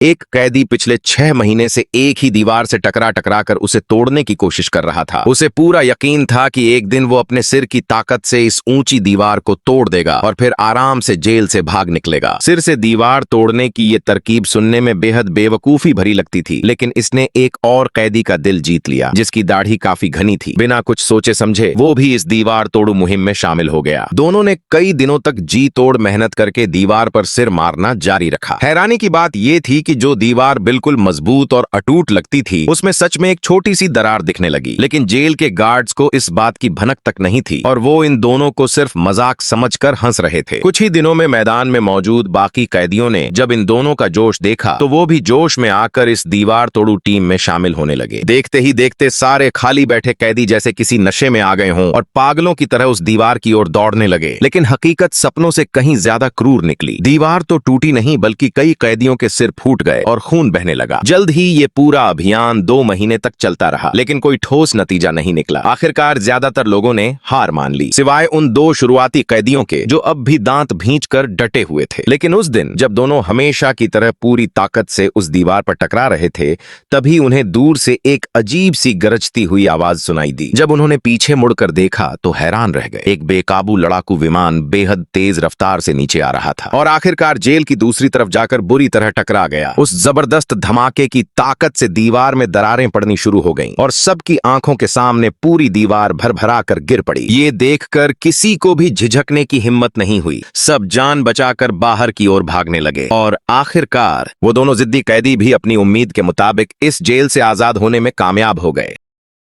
एक कैदी पिछले 6 महीने से एक ही दीवार से टकरा टकरा कर उसे तोड़ने की कोशिश कर रहा था। उसे पूरा यकीन था कि एक दिन वो अपने सिर की ताकत से इस ऊंची दीवार को तोड़ देगा और फिर आराम से जेल से भाग निकलेगा। सिर से दीवार तोड़ने की ये तरकीब सुनने में बेहद बेवकूफी भरी लगती थी, लेकिन इसने एक और कैदी का दिल जीत लिया जिसकी दाढ़ी काफी घनी थी। बिना कुछ सोचे समझे वो भी इस दीवार तोड़ू मुहिम में शामिल हो गया। दोनों ने कई दिनों तक जी तोड़ मेहनत करके दीवार पर सिर मारना जारी रखा। हैरानी की बात यह थी कि जो दीवार बिल्कुल मजबूत और अटूट लगती थी उसमें सच में एक छोटी सी दरार दिखने लगी। लेकिन जेल के गार्ड्स को इस बात की भनक तक नहीं थी और वो इन दोनों को सिर्फ मजाक समझकर हंस रहे थे। कुछ ही दिनों में मैदान में मौजूद बाकी कैदियों ने जब इन दोनों का जोश देखा तो वो भी जोश में आकर इस दीवार तोड़ू टीम में शामिल होने लगे। देखते ही देखते सारे खाली बैठे कैदी जैसे किसी नशे में आ गए हों और पागलों की तरह उस दीवार की ओर दौड़ने लगे। लेकिन हकीकत सपनों से कहीं ज्यादा क्रूर निकली। दीवार तो टूटी नहीं बल्कि कई कैदियों के सिर फूट गए और खून बहने लगा। जल्द ही ये पूरा अभियान 2 महीने तक चलता रहा, लेकिन कोई ठोस नतीजा नहीं निकला। आखिरकार ज्यादातर लोगों ने हार मान ली, सिवाय उन 2 शुरुआती कैदियों के जो अब भी दांत भींचकर डटे हुए थे। लेकिन उस दिन जब दोनों हमेशा की तरह पूरी ताकत से उस दीवार पर टकरा रहे थे, तभी उन्हें दूर से एक अजीब सी गरजती हुई आवाज सुनाई दी। जब उन्होंने पीछे मुड़कर देखा तो हैरान रह गए। एक बेकाबू लड़ाकू विमान बेहद तेज रफ्तार से नीचे आ रहा था और आखिरकार जेल की दूसरी तरफ जाकर बुरी तरह टकरा गया। उस जबरदस्त धमाके की ताकत से दीवार में दरारें पड़नी शुरू हो गईं और सबकी आंखों के सामने पूरी दीवार भरभरा कर गिर पड़ी। ये देखकर किसी को भी झिझकने की हिम्मत नहीं हुई। सब जान बचाकर बाहर की ओर भागने लगे और आखिरकार वो दोनों जिद्दी कैदी भी अपनी उम्मीद के मुताबिक इस जेल से आजाद होने में कामयाब हो गए।